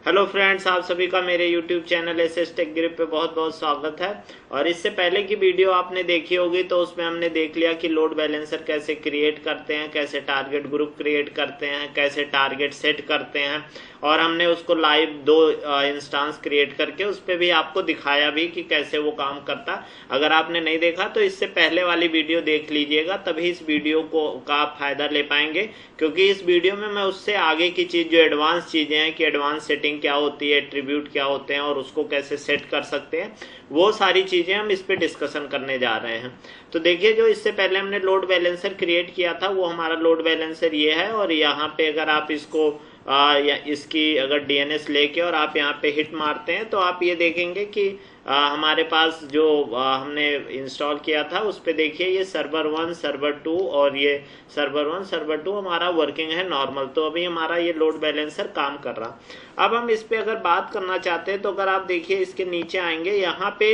Hello friends, आप सभी का मेरे YouTube channel SS tech group पे बहुत बहुत स्वागत है। और इससे पहले की वीडियो आपने देखी होगी तो उसमें हमने देख लिया कि लोड बैलेंसर कैसे क्रिएट करते हैं, कैसे टारगेट ग्रुप क्रिएट करते हैं, कैसे टारगेट सेट करते हैं। और हमने उसको लाइव दो इंस्टांस क्रिएट करके उस पर भी आपको दिखाया भी कि कैसे वो काम करता। अगर आपने नहीं देखा तो इससे पहले वाली वीडियो देख लीजिएगा, तभी इस वीडियो का आप फायदा ले पाएंगे। क्योंकि इस वीडियो में मैं उससे आगे की चीज़ जो एडवांस चीज़ें हैं कि एडवांस सेटिंग क्या होती है, एट्रीब्यूट क्या होते हैं और उसको कैसे सेट कर सकते हैं, वो सारी चीज़ें हम इस पे डिस्कशन करने जा रहे हैं। तो देखिए, जो इससे पहले हमने लोड बैलेंसर क्रिएट किया था वो हमारा लोड बैलेंसर ये है। और यहाँ पे अगर आप इसको या इसकी अगर डीएनएस लेके और आप यहाँ पे हिट मारते हैं तो आप ये देखेंगे कि हमारे पास जो हमने इंस्टॉल किया था उस पे देखिए ये सर्वर 1 सर्वर 2 और ये सर्वर 1 सर्वर 2 हमारा वर्किंग है नॉर्मल। तो अभी हमारा ये लोड बैलेंसर काम कर रहा। अब हम इस पे अगर बात करना चाहते हैं तो अगर आप देखिए इसके नीचे आएंगे, यहाँ पे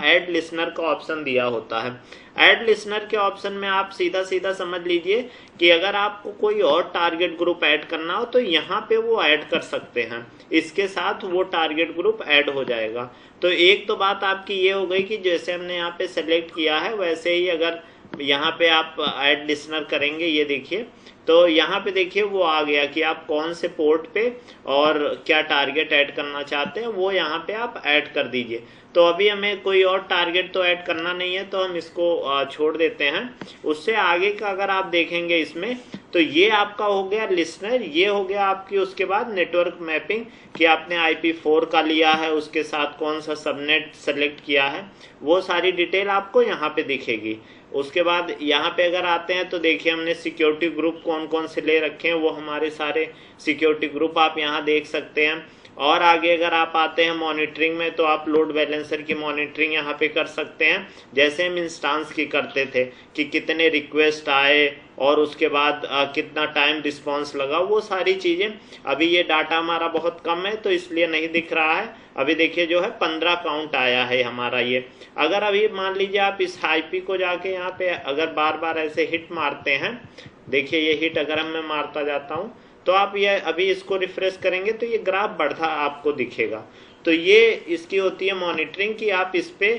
ऐड लिसनर का ऑप्शन दिया होता है। ऐड लिसनर के ऑप्शन में आप सीधा सीधा समझ लीजिए कि अगर आपको कोई और टारगेट ग्रुप ऐड करना हो तो यहाँ पे वो ऐड कर सकते हैं, इसके साथ वो टारगेट ग्रुप ऐड हो जाएगा। तो एक तो बात आपकी ये हो गई कि जैसे हमने यहाँ पे सेलेक्ट किया है वैसे ही अगर यहाँ पे आप ऐड लिसनर करेंगे, ये देखिए तो यहाँ पे देखिए वो आ गया कि आप कौन से पोर्ट पे और क्या टारगेट ऐड करना चाहते हैं, वो यहाँ पे आप ऐड कर दीजिए। तो अभी हमें कोई और टारगेट तो ऐड करना नहीं है तो हम इसको छोड़ देते हैं। उससे आगे का अगर आप देखेंगे इसमें तो ये आपका हो गया लिसनर, ये हो गया आपकी उसके बाद नेटवर्क मैपिंग कि आपने IP4 का लिया है, उसके साथ कौन सा सबनेट सेलेक्ट किया है, वो सारी डिटेल आपको यहाँ पे दिखेगी। उसके बाद यहाँ पे अगर आते हैं तो देखिए हमने सिक्योरिटी ग्रुप कौन कौन से ले रखे हैं, वो हमारे सारे सिक्योरिटी ग्रुप आप यहाँ देख सकते हैं। और आगे अगर आप आते हैं मॉनिटरिंग में तो आप लोड बैलेंसर की मॉनिटरिंग यहाँ पे कर सकते हैं, जैसे हम इंस्टांस की करते थे कि कितने रिक्वेस्ट आए और उसके बाद कितना टाइम रिस्पांस लगा, वो सारी चीज़ें। अभी ये डाटा हमारा बहुत कम है तो इसलिए नहीं दिख रहा है। अभी देखिए जो है 15 काउंट आया है हमारा ये। अगर अभी मान लीजिए आप इस IP को जाके यहाँ पे अगर बार बार ऐसे हिट मारते हैं, देखिए ये हिट अगर मैं मारता जाता हूँ तो आप ये अभी इसको रिफ्रेश करेंगे तो ये ग्राफ बढ़ता आपको दिखेगा। तो ये इसकी होती है मॉनिटरिंग कि आप इस पे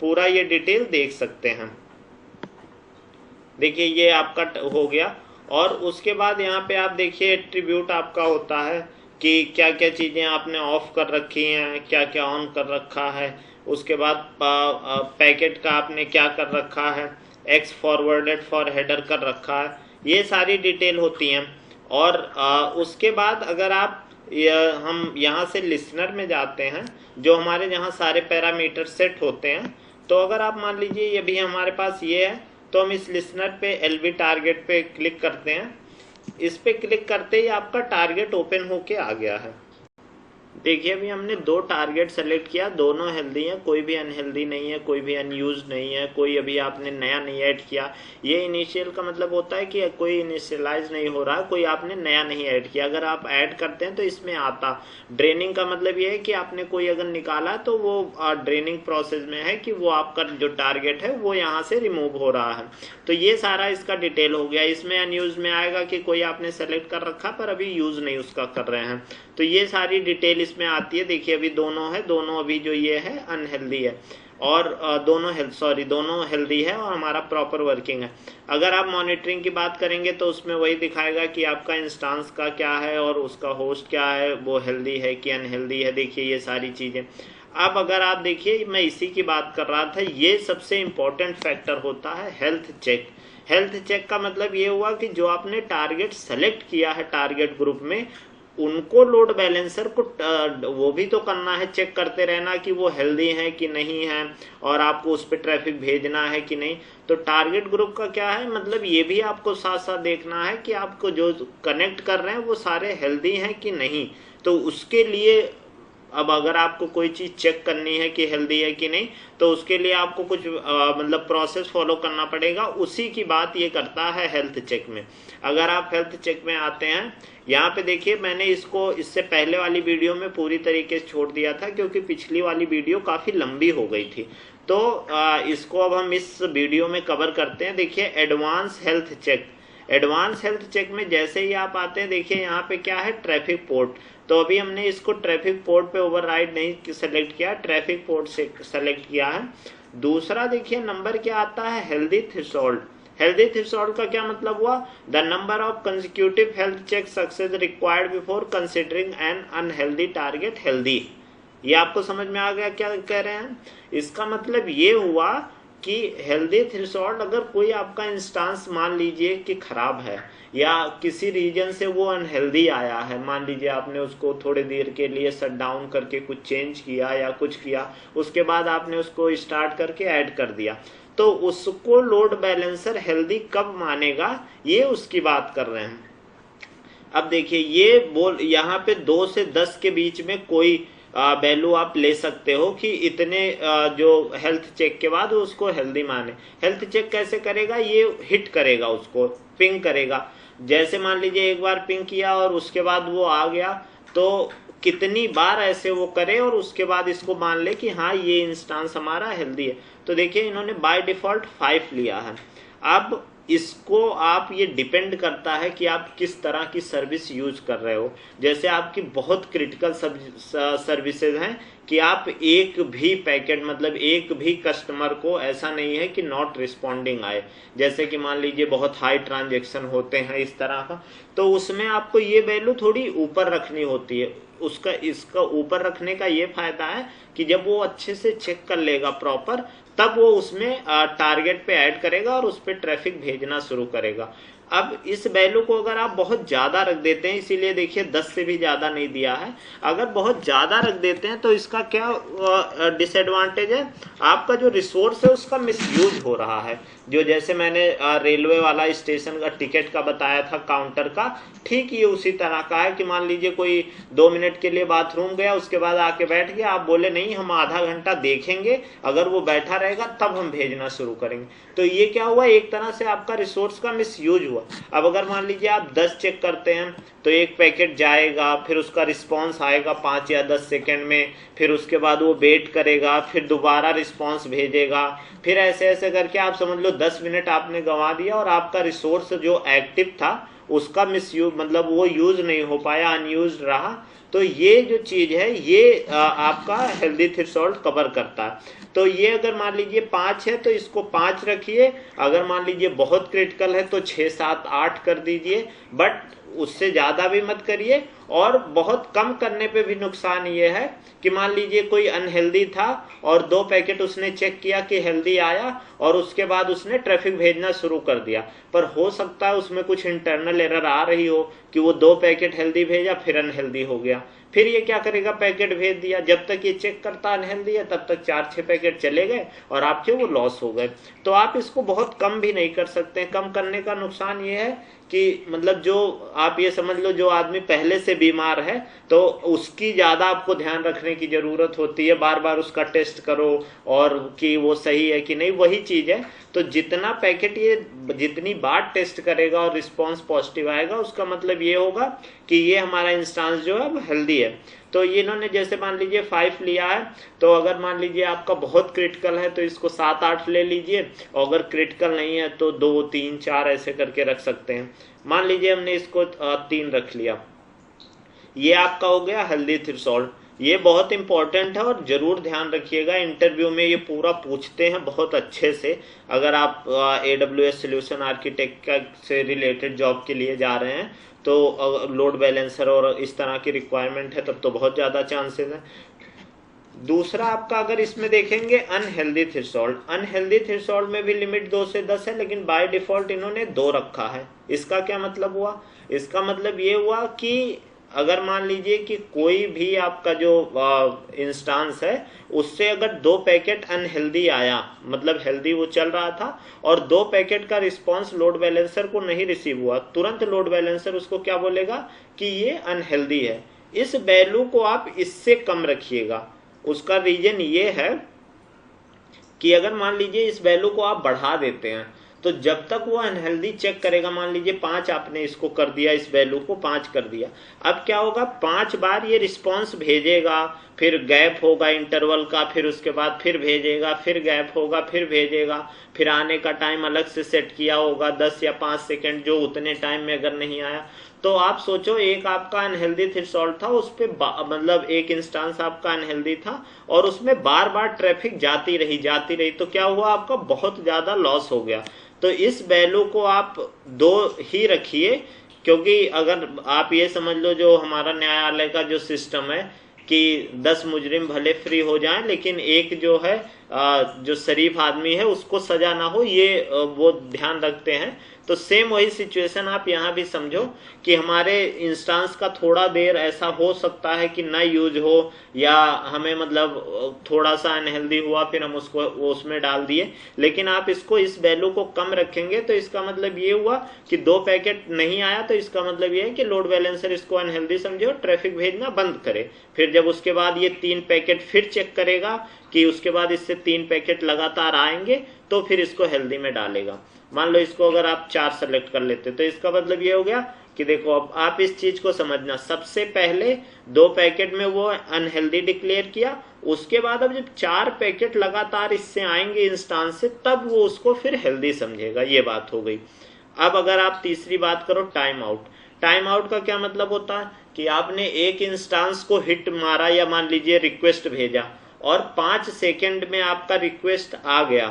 पूरा ये डिटेल देख सकते हैं। देखिए ये आपका हो गया। और उसके बाद यहाँ पे आप देखिए एट्रीब्यूट आपका होता है कि क्या क्या चीज़ें आपने ऑफ कर रखी हैं, क्या क्या ऑन कर रखा है। उसके बाद पैकेट का आपने क्या कर रखा है, एक्स फॉरवर्डेड फॉर हेडर कर रखा है, ये सारी डिटेल होती हैं। और उसके बाद अगर आप हम यहाँ से लिसनर में जाते हैं जो हमारे यहाँ सारे पैरामीटर सेट होते हैं, तो अगर आप मान लीजिए ये भी हमारे पास ये है तो हम इस लिसनर पे LB टारगेट पे क्लिक करते हैं। इस पे क्लिक करते ही आपका टारगेट ओपन होके आ गया है। देखिए अभी हमने दो टारगेट सेलेक्ट किया, दोनों हेल्दी हैं, कोई भी अनहेल्दी नहीं है, कोई भी अनयूज नहीं है, कोई अभी आपने नया नहीं ऐड किया। ये इनिशियल का मतलब होता है कि कोई इनिशियलाइज नहीं हो रहा, कोई आपने नया नहीं ऐड किया। अगर आप ऐड करते हैं तो इसमें आता। ड्रेनिंग का मतलब ये है कि आपने कोई अगर निकाला तो वो ड्रेनिंग प्रोसेस में है कि वो आपका जो टारगेट है वो यहाँ से रिमूव हो रहा है। तो ये सारा इसका डिटेल हो गया। इसमें अनयूज में आएगा कि कोई आपने सेलेक्ट कर रखा पर अभी यूज नहीं उसका कर रहे हैं, तो ये सारी डिटेल इसमें आती है। देखिए अभी दोनों है, दोनों अभी जो ये है अनहेल्दी है और दोनों हेल्दी है और हमारा प्रॉपर वर्किंग है। अगर आप मॉनिटरिंग की बात करेंगे तो उसमें वही दिखाएगा कि आपका इंस्टांस का क्या है और उसका होस्ट क्या है, वो हेल्दी है कि अनहेल्दी है। देखिए ये सारी चीज़ें। अब अगर आप देखिए मैं इसी की बात कर रहा था, ये सबसे इम्पोर्टेंट फैक्टर होता है हेल्थ चेक। हेल्थ चेक का मतलब ये हुआ कि जो आपने टारगेट सेलेक्ट किया है टारगेट ग्रुप में, उनको लोड बैलेंसर को वो भी तो करना है, चेक करते रहना कि वो हेल्दी है कि नहीं है और आपको उस पर ट्रैफिक भेजना है कि नहीं। तो टारगेट ग्रुप का क्या है मतलब, ये भी आपको साथ साथ देखना है कि आपको जो कनेक्ट कर रहे हैं वो सारे हेल्दी हैं कि नहीं। तो उसके लिए अब अगर आपको कोई चीज़ चेक करनी है कि हेल्दी है कि नहीं, तो उसके लिए आपको कुछ मतलब प्रोसेस फॉलो करना पड़ेगा। उसी की बात ये करता है हेल्थ चेक में। अगर आप हेल्थ चेक में आते हैं, यहाँ पे देखिए मैंने इसको इससे पहले वाली वीडियो में पूरी तरीके से छोड़ दिया था क्योंकि पिछली वाली वीडियो काफ़ी लंबी हो गई थी। तो इसको अब हम इस वीडियो में कवर करते हैं। देखिए advance health check. Advance health check में जैसे ही आप आते हैं, देखिए यहाँ पे क्या है, ट्रैफिक पोर्ट। तो अभी हमने इसको ट्रैफिक पोर्ट पे ओवरराइड नहीं सेलेक्ट किया, ट्रैफिक पोर्ट से सेलेक्ट किया है। दूसरा देखिए नंबर क्या आता है, हेल्दी थ्रेशोल्ड। हेल्दी थ्रेशोल्ड का क्या मतलब हुआ, the number of consecutive health check success required before considering an unhealthy target healthy. ये आपको समझ में आ गया क्या कह रहे हैं? इसका मतलब ये हुआ कि हेल्दी थ्रेशोल्ड, अगर कोई आपका इंस्टांस मान लीजिए कि खराब है या किसी रीजन से वो अनहेल्दी आया है, मान लीजिए आपने उसको थोड़ी देर के लिए शट डाउन करके कुछ चेंज किया या कुछ किया, उसके बाद आपने उसको स्टार्ट करके ऐड कर दिया, तो उसको लोड बैलेंसर हेल्दी कब मानेगा, ये उसकी बात कर रहे हैं। अब देखिए ये बोल यहाँ पे 2 से 10 के बीच में कोई वैल्यू आप ले सकते हो कि इतने जो हेल्थ चेक के बाद उसको हेल्दी माने। हेल्थ चेक कैसे करेगा, ये हिट करेगा, उसको पिंग करेगा। जैसे मान लीजिए एक बार पिंग किया और उसके बाद वो आ गया, तो कितनी बार ऐसे वो करे और उसके बाद इसको मान ले कि हाँ ये इंस्टांस हमारा हेल्दी है। तो देखिए इन्होंने बाय डिफॉल्ट 5 लिया है। अब इसको आप, ये डिपेंड करता है कि आप किस तरह की सर्विस यूज कर रहे हो। जैसे आपकी बहुत क्रिटिकल सर्विसेज हैं कि आप एक भी पैकेट, मतलब एक भी कस्टमर को ऐसा नहीं है कि नॉट रिस्पॉन्डिंग आए, जैसे कि मान लीजिए बहुत हाई ट्रांजैक्शन होते हैं इस तरह का, तो उसमें आपको ये वैल्यू थोड़ी ऊपर रखनी होती है। उसका इसका ऊपर रखने का ये फायदा है कि जब वो अच्छे से चेक कर लेगा प्रॉपर, तब वो उसमें टारगेट पे ऐड करेगा और उस पर ट्रैफिक भेजना शुरू करेगा। अब इस वैल्यू को अगर आप बहुत ज्यादा रख देते हैं, इसीलिए देखिए 10 से भी ज्यादा नहीं दिया है, अगर बहुत ज्यादा रख देते हैं तो इसका क्या डिसएडवांटेज है, आपका जो रिसोर्स है उसका मिसयूज हो रहा है। जो जैसे मैंने रेलवे वाला स्टेशन का टिकट का बताया था काउंटर का, ठीक ये उसी तरह का है कि मान लीजिए कोई 2 मिनट के लिए बाथरूम गया, उसके बाद आके बैठ गया, आप बोले नहीं हम आधा घंटा देखेंगे, अगर वो बैठा रहेगा तब हम भेजना शुरू करेंगे। तो ये क्या हुआ, एक तरह से आपका रिसोर्स का मिसयूज हुआ। अब अगर मान लीजिए आप 10 चेक करते हैं तो एक पैकेट जाएगा, फिर उसका रिस्पांस आएगा 5 या 10 सेकंड में, फिर उसके बाद वो वेट करेगा, फिर दोबारा रिस्पांस भेजेगा, फिर ऐसे ऐसे करके आप समझ लो 10 मिनट आपने गंवा दिया और आपका रिसोर्स जो एक्टिव था उसका मिसयूज, मतलब वो यूज नहीं हो पाया, अनयूज रहा। तो ये जो चीज है ये आपका हेल्दी थ्रेशोल्ड कवर करता है। तो ये अगर मान लीजिए 5 है तो इसको 5 रखिए, अगर मान लीजिए बहुत क्रिटिकल है तो 6, 7, 8 कर दीजिए, बट उससे ज्यादा भी मत करिए। और बहुत कम करने पे भी नुकसान ये है कि मान लीजिए कोई अनहेल्दी था और 2 पैकेट उसने चेक किया कि हेल्दी आया और उसके बाद उसने ट्रैफिक भेजना शुरू कर दिया, पर हो सकता है उसमें कुछ इंटरनल एरर आ रही हो कि वो 2 पैकेट हेल्दी भेजा फिर अनहेल्दी हो गया, फिर ये क्या करेगा, पैकेट भेज दिया, जब तक ये चेक करता अनहेल्दी है तब तक 4-6 पैकेट चले गए और आपके वो लॉस हो गए। तो आप इसको बहुत कम भी नहीं कर सकते। कम करने का नुकसान ये है कि मतलब जो आप ये समझ लो जो आदमी पहले से बीमार है तो उसकी ज्यादा आपको ध्यान रखने की जरूरत होती है, बार बार उसका टेस्ट करो और कि वो सही है कि नहीं, वही चीज है। तो जितना पैकेट ये जितनी बार टेस्ट करेगा और रिस्पांस पॉजिटिव आएगा, उसका मतलब ये होगा कि ये हमारा इंस्टांस जो है वो हेल्दी है। तो ये इन्होंने जैसे मान लीजिए 5 लिया है, तो अगर मान लीजिए आपका बहुत क्रिटिकल है तो इसको 7-8 ले लीजिए, और अगर क्रिटिकल नहीं है तो 2, 3, 4 ऐसे करके रख सकते हैं। मान लीजिए हमने इसको 3 रख लिया, ये आपका हो गया हेल्दी थ्रेशोल्ड। ये बहुत इंपॉर्टेंट है और जरूर ध्यान रखिएगा, इंटरव्यू में ये पूरा पूछते हैं बहुत अच्छे से। अगर आप AWS सोल्यूशन आर्किटेक्ट से रिलेटेड जॉब के लिए जा रहे हैं तो लोड बैलेंसर और इस तरह की रिक्वायरमेंट है तब तो बहुत ज़्यादा चांसेस है। दूसरा आपका अगर इसमें देखेंगे अनहेल्दी थ्रेशोल्ड, अनहेल्दी थ्रेशोल्ड में भी लिमिट 2 से 10 है, लेकिन बाय डिफॉल्ट इन्होंने 2 रखा है। इसका क्या मतलब हुआ, इसका मतलब ये हुआ कि अगर मान लीजिए कि कोई भी आपका जो इंस्टांस है उससे अगर 2 पैकेट अनहेल्दी आया, मतलब हेल्दी वो चल रहा था और 2 पैकेट का रिस्पांस लोड बैलेंसर को नहीं रिसीव हुआ, तुरंत लोड बैलेंसर उसको क्या बोलेगा कि ये अनहेल्दी है। इस वैल्यू को आप इससे कम रखिएगा। उसका रीजन ये है कि अगर मान लीजिए इस वैल्यू को आप बढ़ा देते हैं तो जब तक वो अनहेल्दी चेक करेगा, मान लीजिए 5 आपने इसको कर दिया, इस वैल्यू को 5 कर दिया, अब क्या होगा 5 बार ये रिस्पॉन्स भेजेगा, फिर गैप होगा इंटरवल का, फिर उसके बाद फिर भेजेगा, फिर गैप होगा, फिर भेजेगा, फिर आने का टाइम अलग से सेट किया होगा 10 या 5 सेकंड, जो उतने टाइम में अगर नहीं आया तो आप सोचो एक आपका अनहेल्दी थ्रेशोल्ड था, उस पे मतलब एक इंस्टेंस आपका अनहेल्दी था और उसमें बार बार ट्रैफिक जाती रही, तो क्या हुआ आपका बहुत ज्यादा लॉस हो गया। तो इस वैल्यू को आप 2 ही रखिए, क्योंकि अगर आप ये समझ लो जो हमारा न्यायालय का जो सिस्टम है कि 10 मुजरिम भले फ्री हो जाएं लेकिन एक जो है जो शरीफ आदमी है उसको सजा ना हो, ये वो ध्यान रखते हैं। तो सेम वही सिचुएशन आप यहाँ भी समझो कि हमारे इंस्टेंस का थोड़ा देर ऐसा हो सकता है कि ना यूज हो, या हमें मतलब थोड़ा सा अनहेल्दी हुआ फिर हम उसको उसमें डाल दिए, लेकिन आप इसको इस वैल्यू को कम रखेंगे तो इसका मतलब ये हुआ कि 2 पैकेट नहीं आया, तो इसका मतलब ये है कि लोड बैलेंसर इसको अनहेल्दी समझे और ट्रैफिक भेजना बंद करे। फिर जब उसके बाद ये 3 पैकेट फिर चेक करेगा कि उसके बाद इससे 3 पैकेट लगातार आएंगे तो फिर इसको हेल्दी में डालेगा। मान लो इसको अगर आप 4 सेलेक्ट कर लेते तो इसका मतलब ये हो गया कि देखो अब आप इस चीज को समझना, सबसे पहले 2 पैकेट में वो अनहेल्दी डिक्लेयर किया, उसके बाद अब जब 4 पैकेट लगातार इससे आएंगे इंस्टेंस से तब वो उसको फिर हेल्दी समझेगा, ये बात हो गई। अब अगर आप तीसरी बात करो टाइम आउट, टाइम आउट का क्या मतलब होता है कि आपने एक इंस्टेंस को हिट मारा या मान लीजिए रिक्वेस्ट भेजा और 5 सेकंड में आपका रिक्वेस्ट आ गया,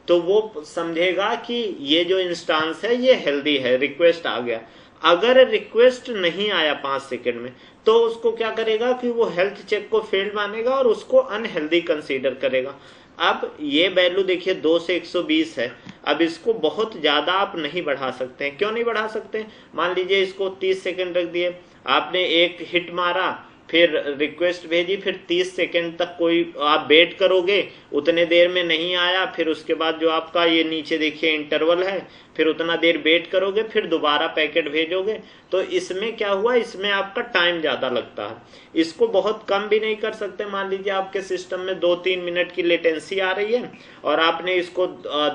तो वो समझेगा कि ये जो इंस्टेंस है ये हेल्दी है, रिक्वेस्ट आ गया। अगर रिक्वेस्ट नहीं आया 5 सेकंड में तो उसको क्या करेगा कि वो हेल्थ चेक को फेल्ड मानेगा और उसको अनहेल्दी कंसीडर करेगा। अब ये वैल्यू देखिए 2 से 120 है, अब इसको बहुत ज्यादा आप नहीं बढ़ा सकते हैं। क्यों नहीं बढ़ा सकते? मान लीजिए इसको 30 सेकंड रख दिए, आपने एक हिट मारा, फिर रिक्वेस्ट भेजी, फिर 30 सेकंड तक कोई आप वेट करोगे, उतने देर में नहीं आया, फिर उसके बाद जो आपका ये नीचे देखिए इंटरवल है, फिर उतना देर वेट करोगे, फिर दोबारा पैकेट भेजोगे, तो इसमें क्या हुआ, इसमें आपका टाइम ज्यादा लगता है। इसको बहुत कम भी नहीं कर सकते। मान लीजिए आपके सिस्टम में 2-3 मिनट की लेटेंसी आ रही है और आपने इसको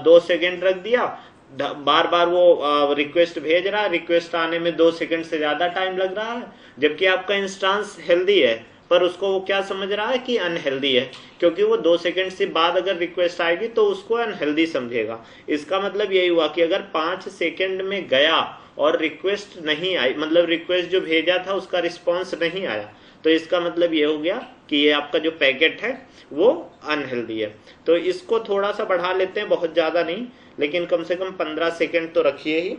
2 सेकंड रख दिया, बार बार वो रिक्वेस्ट भेज रहा है, रिक्वेस्ट आने में 2 सेकंड से ज्यादा टाइम लग रहा है, जबकि आपका इंस्टेंस हेल्दी है, पर उसको वो क्या समझ रहा है कि अनहेल्दी है, क्योंकि वो 2 सेकंड से बाद अगर रिक्वेस्ट आएगी तो उसको अनहेल्दी समझेगा। इसका मतलब यही हुआ कि अगर 5 सेकंड में गया और रिक्वेस्ट नहीं आई, मतलब रिक्वेस्ट जो भेजा था उसका रिस्पॉन्स नहीं आया, तो इसका मतलब ये हो गया कि ये आपका जो पैकेट है वो अनहेल्दी है। तो इसको थोड़ा सा बढ़ा लेते हैं, बहुत ज्यादा नहीं, लेकिन कम से कम 15 सेकंड तो रखिए ही,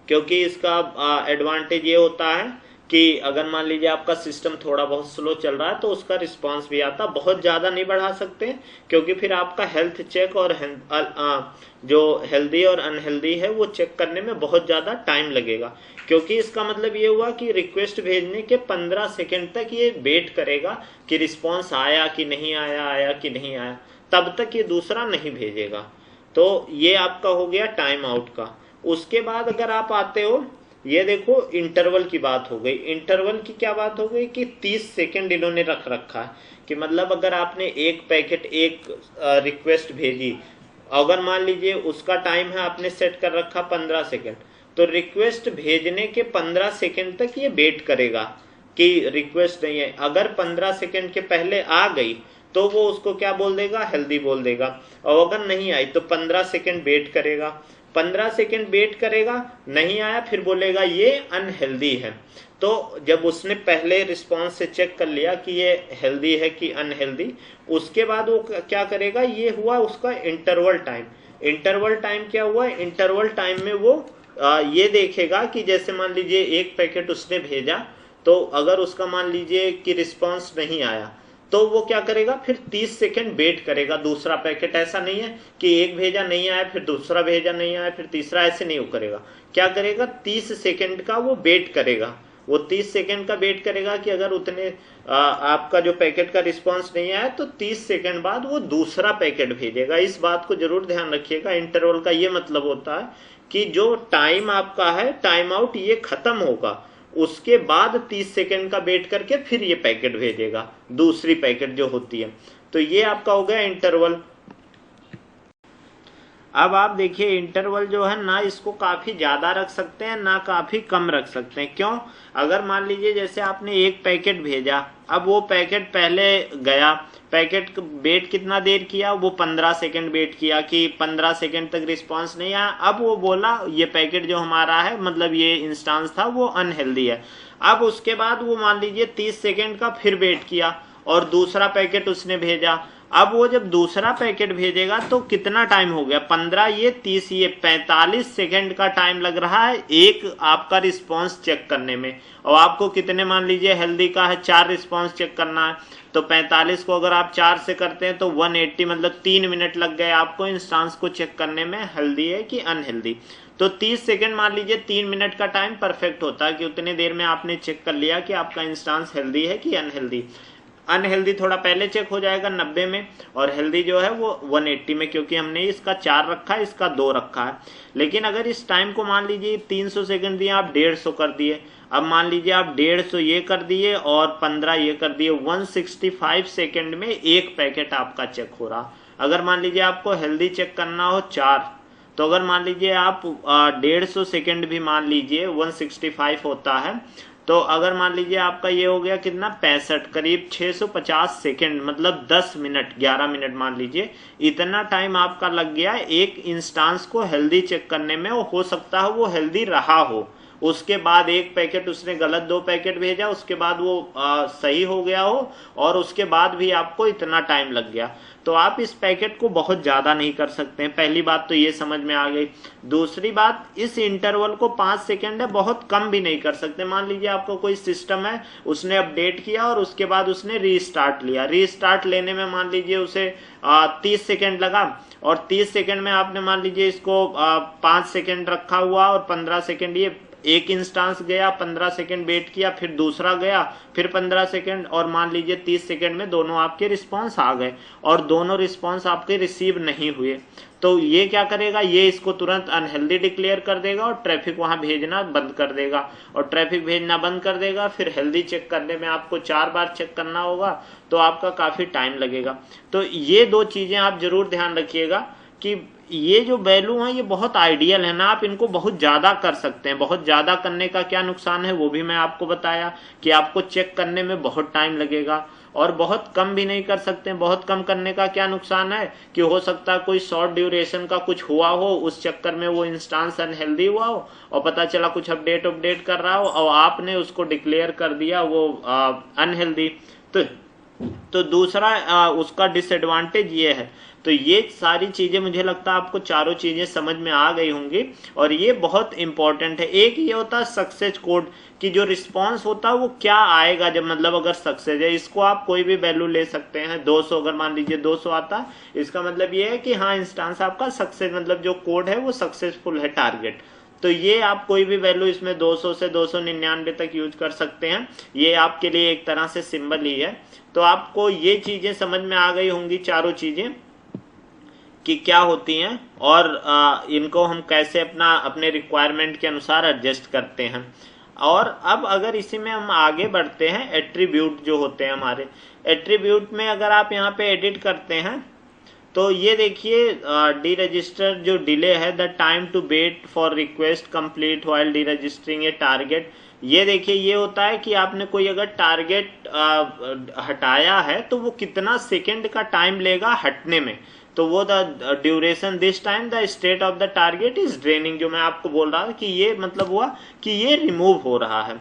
क्योंकि इसका एडवांटेज ये होता है कि अगर मान लीजिए आपका सिस्टम थोड़ा बहुत स्लो चल रहा है तो उसका रिस्पांस भी आता। बहुत ज़्यादा नहीं बढ़ा सकते क्योंकि फिर आपका हेल्थ चेक और जो हेल्दी और अनहेल्दी है वो चेक करने में बहुत ज़्यादा टाइम लगेगा, क्योंकि इसका मतलब ये हुआ कि रिक्वेस्ट भेजने के 15 सेकंड तक ये वेट करेगा कि रिस्पांस आया कि नहीं आया, आया कि नहीं आया, तब तक ये दूसरा नहीं भेजेगा। तो ये आपका हो गया टाइम आउट का। उसके बाद अगर आप आते हो, ये देखो इंटरवल की बात हो गई। इंटरवल की क्या बात हो गई कि 30 सेकंड इन्होंने रख रखा है, कि मतलब अगर आपने एक पैकेट एक रिक्वेस्ट भेजी, अगर मान लीजिए उसका टाइम है आपने सेट कर रखा 15 सेकंड, तो रिक्वेस्ट भेजने के 15 सेकंड तक ये वेट करेगा कि रिक्वेस्ट नहीं है। अगर 15 सेकंड के पहले आ गई तो वो उसको क्या बोल देगा, हेल्दी बोल देगा, और अगर नहीं आई तो 15 सेकंड वेट करेगा। 15 सेकंड वेट करेगा, नहीं आया, फिर बोलेगा ये अनहेल्दी है। तो जब उसने पहले रिस्पांस से चेक कर लिया कि ये हेल्दी है कि अनहेल्दी, उसके बाद वो क्या करेगा, ये हुआ उसका इंटरवल टाइम। इंटरवल टाइम क्या हुआ, इंटरवल टाइम में वो ये देखेगा कि जैसे मान लीजिए एक पैकेट उसने भेजा, तो अगर उसका मान लीजिए कि रिस्पांस नहीं आया तो वो क्या करेगा, फिर 30 सेकंड वेट करेगा दूसरा पैकेट। ऐसा नहीं है कि एक भेजा नहीं आया फिर दूसरा भेजा नहीं आया फिर तीसरा, ऐसे नहीं वो करेगा। क्या करेगा, 30 सेकंड का वो वेट करेगा। वो 30 सेकंड का वेट करेगा कि अगर उतने आपका जो पैकेट का रिस्पांस नहीं आया तो 30 सेकंड बाद वो दूसरा पैकेट भेजेगा। इस बात को जरूर ध्यान रखिएगा। इंटरवल का ये मतलब होता है कि जो टाइम आपका है, टाइम आउट, ये खत्म होगा, उसके बाद 30 सेकंड का वेट करके फिर ये पैकेट भेजेगा, दूसरी पैकेट जो होती है। तो ये आपका हो गया इंटरवल। अब आप देखिए इंटरवल जो है ना, इसको काफी ज्यादा रख सकते हैं ना काफी कम रख सकते हैं। क्यों? अगर मान लीजिए जैसे आपने एक पैकेट भेजा, अब वो पैकेट पहले गया, पैकेट वेट कितना देर किया, वो 15 सेकंड वेट किया कि 15 सेकंड तक रिस्पांस नहीं आया। अब वो बोला ये पैकेट जो हमारा है, मतलब ये इंस्टांस था, वो अनहेल्दी है। अब उसके बाद वो मान लीजिए 30 सेकंड का फिर वेट किया और दूसरा पैकेट उसने भेजा। अब वो जब दूसरा पैकेट भेजेगा तो कितना टाइम हो गया, 15 ये 30 ये 45 सेकंड का टाइम लग रहा है एक आपका रिस्पांस चेक करने में। और आपको कितने मान लीजिए हेल्दी का है, 4 रिस्पांस चेक करना है, तो 45 को अगर आप 4 से करते हैं तो 180, मतलब 3 मिनट लग गए आपको इंस्टांस को चेक करने में हेल्दी है कि अनहेल्दी। तो 30 सेकंड मान लीजिए 3 मिनट का टाइम परफेक्ट होता है कि उतने देर में आपने चेक कर लिया कि आपका इंस्टांस हेल्दी है कि अनहेल्दी। अनहेल्दी थोड़ा पहले चेक हो जाएगा 90 में, और हेल्दी जो है वो 180 में, क्योंकि हमने इसका 4 रखा है, इसका 2 रखा है। लेकिन अगर इस टाइम को मान लीजिए 300 सेकंड दिए, आप 150 कर दिए। अब मान लीजिए आप 150 ये कर दिए और 15 ये कर दिए, 165 सेकंड में एक पैकेट आपका चेक हो रहा। अगर मान लीजिए आपको हेल्दी चेक करना हो 4, तो अगर मान लीजिए आप 150 सेकंड भी मान लीजिए 165 होता है, तो अगर मान लीजिए आपका ये हो गया कितना 65, करीब 650 सेकंड, मतलब 10 मिनट 11 मिनट मान लीजिए, इतना टाइम आपका लग गया एक इंस्टांस को हेल्दी चेक करने में। हो सकता है वो हेल्दी रहा हो, उसके बाद एक पैकेट उसने गलत 2 पैकेट भेजा, उसके बाद वो सही हो गया हो, और उसके बाद भी आपको इतना टाइम लग गया। तो आप इस पैकेट को बहुत ज्यादा नहीं कर सकते हैं। पहली बात तो ये समझ में आ गई। दूसरी बात, इस इंटरवल को 5 सेकंड है, बहुत कम भी नहीं कर सकते। मान लीजिए आपको कोई सिस्टम है, उसने अपडेट किया और उसके बाद उसने रीस्टार्ट लिया, रीस्टार्ट लेने में मान लीजिए उसे 30 सेकंड लगा, और 30 सेकंड में आपने मान लीजिए इसको 5 सेकंड रखा हुआ और 15 सेकंड ये एक इंस्टांस गया, 15 सेकंड वेट किया, फिर दूसरा गया, फिर 15 सेकंड, और मान लीजिए 30 सेकंड में दोनों आपके रिस्पांस आ गए और दोनों रिस्पांस आपके रिसीव नहीं हुए। तो ये क्या करेगा, ये इसको तुरंत अनहेल्दी डिक्लेयर कर देगा और ट्रैफिक वहां भेजना बंद कर देगा, और ट्रैफिक भेजना बंद कर देगा। फिर हेल्दी चेक करने में आपको 4 बार चेक करना होगा, तो आपका काफी टाइम लगेगा। तो ये 2 चीजें आप जरूर ध्यान रखिएगा कि ये जो वैल्यू है ये बहुत आइडियल है ना, आप इनको बहुत ज्यादा कर सकते हैं। बहुत ज्यादा करने का क्या नुकसान है वो भी मैं आपको बताया कि आपको चेक करने में बहुत टाइम लगेगा, और बहुत कम भी नहीं कर सकते हैं। बहुत कम करने का क्या नुकसान है कि हो सकता है कोई शॉर्ट ड्यूरेशन का कुछ हुआ हो, उस चक्कर में वो इंस्टांस अनहेल्दी हुआ हो, और पता चला कुछ अपडेट कर रहा हो और आपने उसको डिक्लेयर कर दिया वो अनहेल्दी। तो दूसरा उसका डिसएडवांटेज ये है। तो ये सारी चीजें मुझे लगता है आपको चारों चीजें समझ में आ गई होंगी, और ये बहुत इंपॉर्टेंट है। एक ये होता है सक्सेस कोड कि जो रिस्पांस होता है वो क्या आएगा जब, मतलब अगर सक्सेस है, इसको आप कोई भी वैल्यू ले सकते हैं। 200 अगर मान लीजिए 200 आता है, इसका मतलब ये है कि हाँ इंस्टांस आपका सक्सेस, मतलब जो कोड है वो सक्सेसफुल है, टारगेट। तो ये आप कोई भी वैल्यू इसमें 200 से 299 तक यूज कर सकते हैं। ये आपके लिए एक तरह से सिंबल ही है। तो आपको ये चीजें समझ में आ गई होंगी, चारों चीजें कि क्या होती हैं, और इनको हम कैसे अपने रिक्वायरमेंट के अनुसार एडजस्ट करते हैं। और अब अगर इसी में हम आगे बढ़ते हैं, एट्रीब्यूट जो होते हैं हमारे, एट्रीब्यूट में अगर आप यहाँ पे एडिट करते हैं तो ये देखिए डी रजिस्टर जो डिले है, the time to wait for request complete while deregistering a target. ये देखिए ये होता है कि आपने कोई अगर टारगेट हटाया है तो वो कितना सेकंड का टाइम लेगा हटने में। तो वो the duration this time the state of the target is draining, जो मैं आपको बोल रहा था कि ये मतलब हुआ कि ये रिमूव हो रहा है।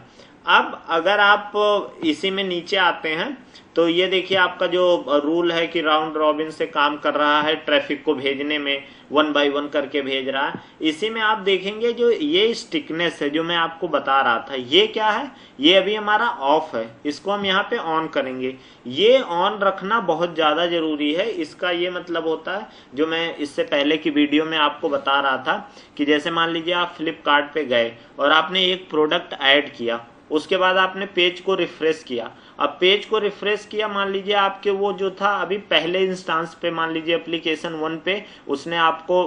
अब अगर आप इसी में नीचे आते हैं तो ये देखिए आपका जो रूल है कि राउंड रॉबिन से काम कर रहा है, ट्रैफिक को भेजने में 1 बाय 1 करके भेज रहा है। इसी में आप देखेंगे जो ये स्टिकनेस है जो मैं आपको बता रहा था, ये क्या है, ये अभी हमारा ऑफ है, इसको हम यहाँ पे ऑन करेंगे। ये ऑन रखना बहुत ज्यादा जरूरी है। इसका ये मतलब होता है, जो मैं इससे पहले की वीडियो में आपको बता रहा था कि जैसे मान लीजिए आप फ्लिपकार्ट पे गए और आपने एक प्रोडक्ट ऐड किया, उसके बाद आपने पेज को रिफ्रेश किया। अब पेज को रिफ्रेश किया, मान लीजिए आपके वो जो था अभी पहले इंस्टांस पे, मान लीजिए एप्लीकेशन 1 पे उसने आपको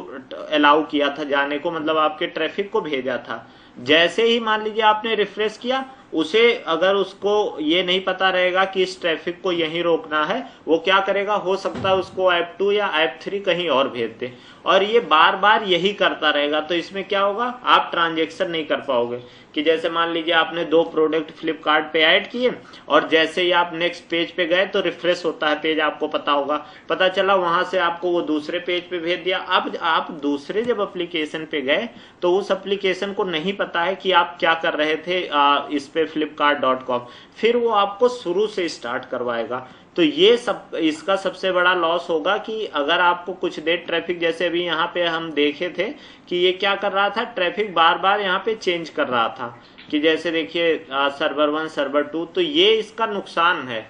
अलाउ किया था जाने को, मतलब आपके ट्रैफिक को भेजा था। जैसे ही मान लीजिए आपने रिफ्रेश किया, उसे अगर उसको ये नहीं पता रहेगा कि इस ट्रैफिक को यहीं रोकना है, वो क्या करेगा, हो सकता है उसको F2 या F3 कहीं और भेज दे, और ये बार बार यही करता रहेगा। तो इसमें क्या होगा, आप ट्रांजेक्शन नहीं कर पाओगे। कि जैसे मान लीजिए आपने 2 प्रोडक्ट फ्लिपकार्ट पे ऐड किए, और जैसे ही आप नेक्स्ट पेज पे गए तो रिफ्रेश होता है पेज, आपको पता होगा, पता चला वहां से आपको वो दूसरे पेज पे भेज दिया। अब आप दूसरे जब एप्लीकेशन पे गए तो उस एप्लीकेशन को नहीं पता है कि आप क्या कर रहे थे इस पे flipkart.com, फिर वो आपको शुरू से स्टार्ट करवाएगा। तो ये सब इसका सबसे बड़ा लॉस होगा कि अगर आपको कुछ देर ट्रैफिक, जैसे अभी यहाँ पे हम देखे थे कि ये क्या कर रहा था, ट्रैफिक बार बार यहाँ पे चेंज कर रहा था, कि जैसे देखिए सर्वर 1 सर्वर 2, तो ये इसका नुकसान है।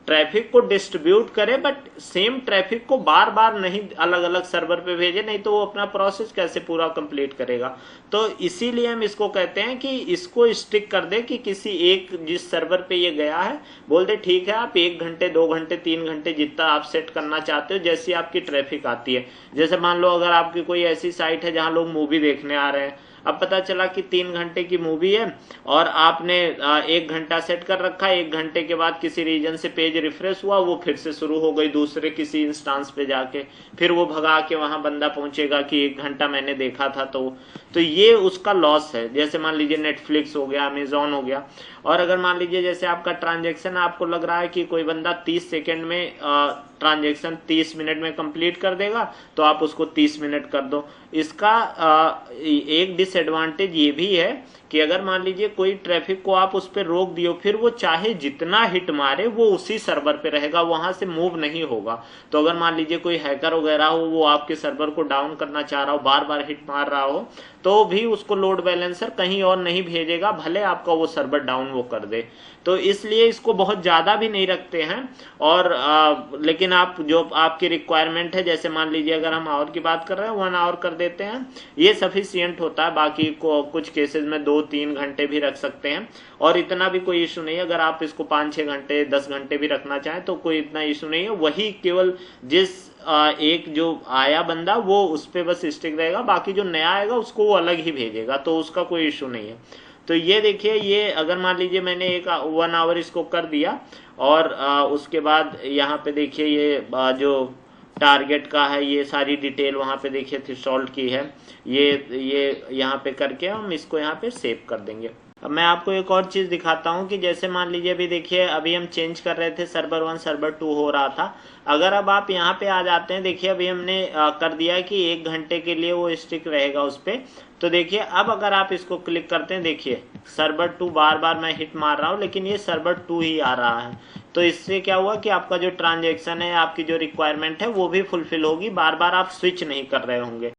ट्रैफिक को डिस्ट्रीब्यूट करे, बट सेम ट्रैफिक को बार बार नहीं अलग अलग सर्वर पे भेजे, नहीं तो वो अपना प्रोसेस कैसे पूरा कंप्लीट करेगा। तो इसीलिए हम इसको कहते हैं कि इसको स्टिक कर दे, कि किसी एक जिस सर्वर पे ये गया है बोल दे ठीक है, आप 1 घंटे 2 घंटे 3 घंटे जितना आप सेट करना चाहते हो, जैसी आपकी ट्रैफिक आती है। जैसे मान लो अगर आपकी कोई ऐसी साइट है जहां लोग मूवी देखने आ रहे हैं, अब पता चला कि 3 घंटे की मूवी है और आपने 1 घंटा सेट कर रखा है, 1 घंटे के बाद किसी रीजन से पेज रिफ्रेश हुआ, वो फिर से शुरू हो गई दूसरे किसी इंस्टांस पे जाके, फिर वो भगा के वहां बंदा पहुंचेगा कि 1 घंटा मैंने देखा था। तो ये उसका लॉस है। जैसे मान लीजिए नेटफ्लिक्स हो गया, अमेजॉन हो गया, और अगर मान लीजिए जैसे आपका ट्रांजेक्शन आपको लग रहा है कि कोई बंदा 30 सेकेंड में ट्रांजेक्शन 30 मिनट में कंप्लीट कर देगा, तो आप उसको 30 मिनट कर दो। इसका एक डिसएडवांटेज ये भी है कि अगर मान लीजिए कोई ट्रैफिक को आप उस पर रोक दियो, फिर वो चाहे जितना हिट मारे वो उसी सर्वर पे रहेगा, वहां से मूव नहीं होगा। तो अगर मान लीजिए कोई हैकर वगैरह हो, वो आपके सर्वर को डाउन करना चाह रहा हो, बार बार हिट मार रहा हो, तो भी उसको लोड बैलेंसर कहीं और नहीं भेजेगा, भले आपका वो सर्वर डाउन वो कर दे। तो इसलिए इसको बहुत ज्यादा भी नहीं रखते हैं। और लेकिन आप जो आपकी रिक्वायरमेंट है, जैसे मान लीजिए अगर हम आवर की बात कर रहे हैं 1 आवर कर देते हैं, ये सफिशियंट होता है। बाकी को कुछ केसेस में 2-3 घंटे भी रख सकते हैं, और इतना भी कोई इशू नहीं है। अगर आप इसको 5-6 घंटे 10 घंटे भी रखना चाहें तो कोई इतना इशू नहीं है। वही केवल जिस एक जो आया बंदा वो उस पर बस स्टिक रहेगा, बाकी जो नया आएगा उसको वो अलग ही भेजेगा, तो उसका कोई इशू नहीं है। तो ये देखिए, ये अगर मान लीजिए मैंने 1 आवर इसको कर दिया, और उसके बाद यहाँ पे देखिए ये जो टारगेट का है, ये सारी डिटेल वहाँ पे देखिए थ्रेशोल्ड की है, ये यहाँ पे करके हम इसको यहाँ पे सेव कर देंगे। अब मैं आपको एक और चीज दिखाता हूँ कि जैसे मान लीजिए अभी देखिए, अभी हम चेंज कर रहे थे, सर्वर 1 सर्वर 2 हो रहा था। अगर अब आप यहाँ पे आ जाते हैं, देखिए अभी हमने कर दिया कि 1 घंटे के लिए वो स्टिक रहेगा उस पर। तो देखिए अब अगर आप इसको क्लिक करते हैं, देखिए सर्वर 2 बार बार मैं हिट मार रहा हूँ, लेकिन ये सर्वर 2 ही आ रहा है। तो इससे क्या हुआ कि आपका जो ट्रांजेक्शन है, आपकी जो रिक्वायरमेंट है वो भी फुलफिल होगी, बार बार आप स्विच नहीं कर रहे होंगे।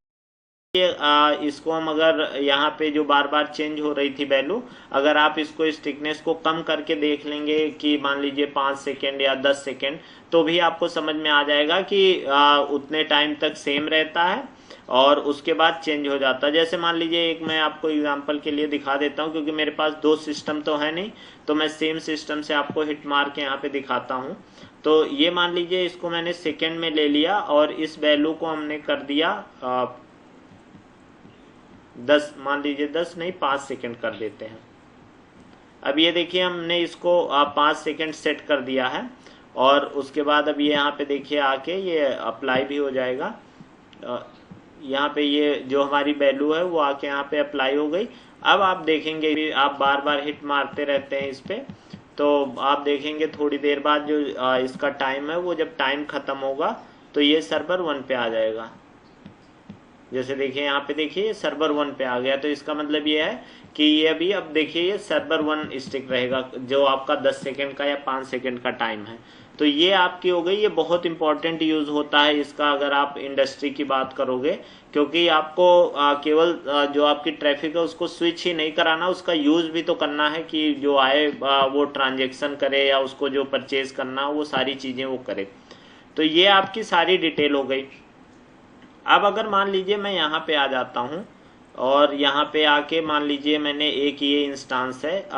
इसको हम अगर यहाँ पे जो बार बार चेंज हो रही थी वैल्यू, अगर आप इसको स्टिकनेस को कम करके देख लेंगे कि मान लीजिए 5 सेकेंड या 10 सेकेंड, तो भी आपको समझ में आ जाएगा कि उतने टाइम तक सेम रहता है और उसके बाद चेंज हो जाता है। जैसे मान लीजिए एक मैं आपको एग्जांपल के लिए दिखा देता हूँ, क्योंकि मेरे पास 2 सिस्टम तो है नहीं, तो मैं सेम सिस्टम से आपको हिट मार के यहाँ पे दिखाता हूँ। तो ये मान लीजिए इसको मैंने सेकेंड में ले लिया और इस वैल्यू को हमने कर दिया 10, मान लीजिए 10 नहीं 5 सेकेंड कर देते हैं। अब ये देखिए हमने इसको 5 सेकेंड सेट कर दिया है, और उसके बाद अब ये यहाँ पे देखिए आके ये अप्लाई भी हो जाएगा। यहाँ पे ये जो हमारी वैल्यू है वो आके यहाँ पे अप्लाई हो गई। अब आप देखेंगे आप बार बार हिट मारते रहते हैं इस पे, तो आप देखेंगे थोड़ी देर बाद जो इसका टाइम है, वो जब टाइम खत्म होगा तो ये सर्वर 1 पे आ जाएगा। जैसे देखिए यहाँ पे देखिए सर्वर 1 पे आ गया, तो इसका मतलब ये है कि ये अभी अब देखिए ये सर्वर 1 स्टिक रहेगा, जो आपका 10 सेकेंड का या 5 सेकेंड का टाइम है। तो ये आपकी हो गई, ये बहुत इंपॉर्टेंट यूज होता है इसका अगर आप इंडस्ट्री की बात करोगे, क्योंकि आपको केवल जो आपकी ट्रैफिक है उसको स्विच ही नहीं कराना, उसका यूज भी तो करना है कि जो आए वो ट्रांजेक्शन करे या उसको जो परचेज करना वो सारी चीजें वो करे। तो ये आपकी सारी डिटेल हो गई। अब अगर मान लीजिए मैं यहाँ पे आ जाता हूँ और यहाँ पे आके मान लीजिए मैंने एक ये इंस्टांस है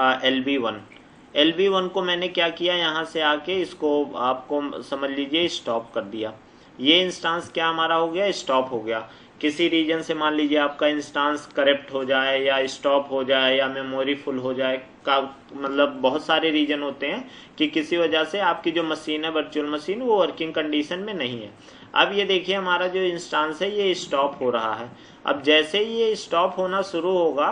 LB1 को मैंने क्या किया, यहाँ से आके इसको आपको समझ लीजिए स्टॉप कर दिया। ये इंस्टांस क्या हमारा हो गया, स्टॉप हो गया। किसी रीजन से मान लीजिए आपका इंस्टांस करप्ट हो जाए या स्टॉप हो जाए या मेमोरी फुल हो जाए का मतलब बहुत सारे रीजन होते हैं कि किसी वजह से आपकी जो मशीन है वर्चुअल मशीन वो वर्किंग कंडीशन में नहीं है। अब ये देखिए हमारा जो इंस्टांस है ये स्टॉप हो रहा है। अब जैसे ही ये स्टॉप होना शुरू होगा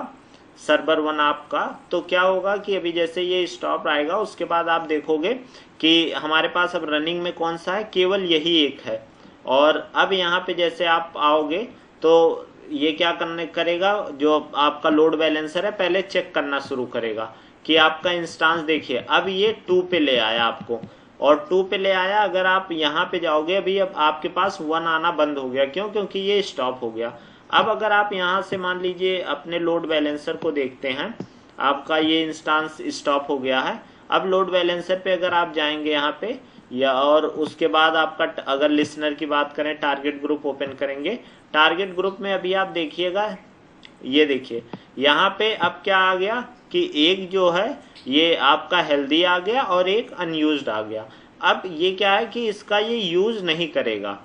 सर्वर 1 आपका, तो क्या होगा कि अभी जैसे ये स्टॉप आएगा उसके बाद आप देखोगे कि हमारे पास अब रनिंग में कौन सा है, केवल यही एक है। और अब यहाँ पे जैसे आप आओगे तो ये क्या करने करेगा, जो आपका लोड बैलेंसर है पहले चेक करना शुरू करेगा कि आपका इंस्टांस देखिए अब ये 2 पे ले आया आपको, और 2 पे ले आया। अगर आप यहाँ पे जाओगे अभी अब आपके पास 1 आना बंद हो गया, क्यों? क्योंकि ये स्टॉप हो गया। अब अगर आप यहाँ से मान लीजिए अपने लोड बैलेंसर को देखते हैं, आपका ये इंस्टांस स्टॉप हो गया है। अब लोड बैलेंसर पे अगर आप जाएंगे यहाँ पे या और उसके बाद आपका अगर लिसनर की बात करें टारगेट ग्रुप ओपन करेंगे, टारगेट ग्रुप में अभी आप देखिएगा ये देखिए यहाँ पे अब क्या आ गया कि एक जो है ये आपका हेल्दी आ गया और एक अनयूज्ड आ गया। अब ये क्या है कि इसका ये यूज नहीं करेगा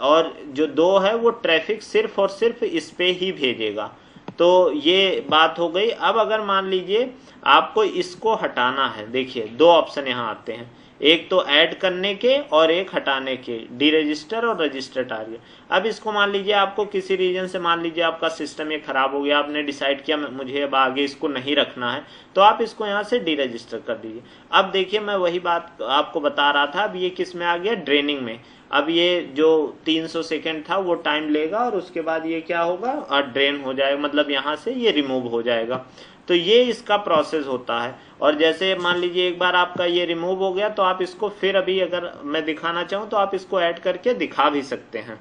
और जो 2 है वो ट्रैफिक सिर्फ और सिर्फ इस पे ही भेजेगा। तो ये बात हो गई। अब अगर मान लीजिए आपको इसको हटाना है, देखिए 2 ऑप्शन यहाँ आते हैं, एक तो ऐड करने के और एक हटाने के, डी रजिस्टर और रजिस्टर टारगेट। अब इसको मान लीजिए आपको किसी रीजन से मान लीजिए आपका सिस्टम ये खराब हो गया, आपने डिसाइड किया मुझे अब आगे इसको नहीं रखना है, तो आप इसको यहाँ से डी रजिस्टर कर दीजिए। अब देखिए मैं वही बात आपको बता रहा था, अब ये किस में आ गया, ड्रेनिंग में। अब ये जो 300 सेकेंड था वो टाइम लेगा और उसके बाद ये क्या होगा और ड्रेन हो जाएगा, मतलब यहाँ से ये रिमूव हो जाएगा। तो ये इसका प्रोसेस होता है। और जैसे मान लीजिए एक बार आपका ये रिमूव हो गया तो आप इसको फिर अभी अगर मैं दिखाना चाहूँ तो आप इसको ऐड करके दिखा भी सकते हैं।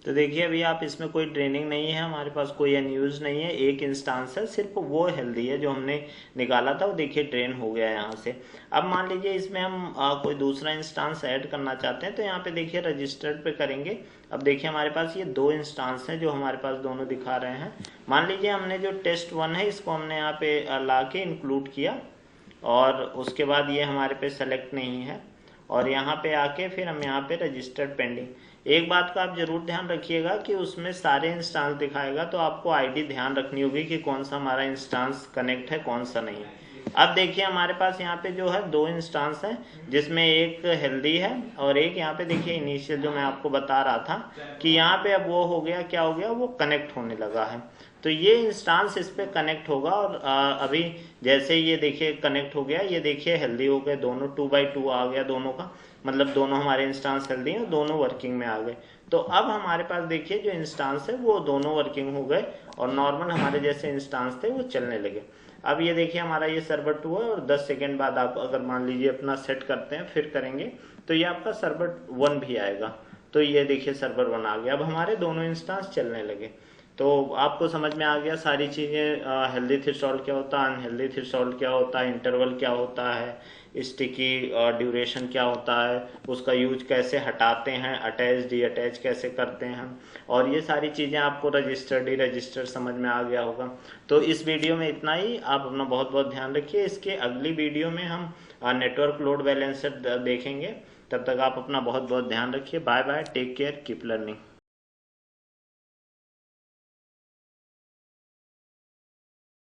तो देखिए अभी आप इसमें कोई ट्रेनिंग नहीं है, हमारे पास कोई अनयूज नहीं है, एक इंस्टांस है, सिर्फ वो हेल्दी है जो हमने निकाला था वो देखिए ट्रेन हो गया यहाँ से। अब मान लीजिए इसमें हम कोई दूसरा इंस्टांस ऐड करना चाहते हैं तो यहाँ पे देखिए रजिस्टर्ड पे करेंगे। अब देखिए हमारे पास ये 2 इंस्टांस हैं जो हमारे पास दोनों दिखा रहे हैं। मान लीजिए हमने जो टेस्ट 1 है इसको हमने यहाँ पे ला के इंक्लूड किया और उसके बाद ये हमारे पे सेलेक्ट नहीं है और यहाँ पे आके फिर हम यहाँ पे रजिस्टर्ड पेंडिंग। एक बात का आप जरूर ध्यान रखिएगा कि उसमें सारे इंस्टांस दिखाएगा तो आपको आईडी ध्यान रखनी होगी कि कौन सा हमारा इंस्टांस कनेक्ट है कौन सा नहीं। अब देखिए हमारे पास यहाँ पे जो है 2 इंस्टांस है जिसमें एक हेल्दी है और एक यहाँ पे देखिए इनिशियल जो मैं आपको बता रहा था कि यहाँ पे अब वो हो गया, क्या हो गया, वो कनेक्ट होने लगा है। तो ये इंस्टांस इस पे कनेक्ट होगा और अभी जैसे ये देखिए कनेक्ट हो गया, ये देखिए हेल्दी हो गए दोनों, 2x2 आ गया दोनों का, मतलब दोनों हमारे इंस्टांस हेल्दी हैं, दोनों वर्किंग में आ गए। तो अब हमारे पास देखिए जो इंस्टांस है वो दोनों वर्किंग हो गए और नॉर्मल हमारे जैसे इंस्टांस थे वो चलने लगे। अब ये देखिए हमारा ये सर्वर 2 है और 10 सेकेंड बाद आप अगर मान लीजिए अपना सेट करते हैं फिर करेंगे तो ये आपका सर्वर 1 भी आएगा। तो ये देखिए सर्वर 1 आ गया, अब हमारे दोनों इंस्टांस चलने लगे। तो आपको समझ में आ गया सारी चीज़ें, हेल्दी थ्रेशोल्ड क्या होता है, अनहेल्दी थ्रेशोल्ड क्या होता है, इंटरवल क्या होता है, स्टिकी ड्यूरेशन क्या होता है, उसका यूज कैसे हटाते हैं, अटैच डी अटैच कैसे करते हैं, और ये सारी चीज़ें आपको रजिस्टर डी रजिस्टर समझ में आ गया होगा। तो इस वीडियो में इतना ही, आप अपना बहुत बहुत ध्यान रखिए। इसके अगली वीडियो में हम नेटवर्क लोड बैलेंसर देखेंगे, तब तक आप अपना बहुत बहुत ध्यान रखिए। Bye bye, take care, keep learning.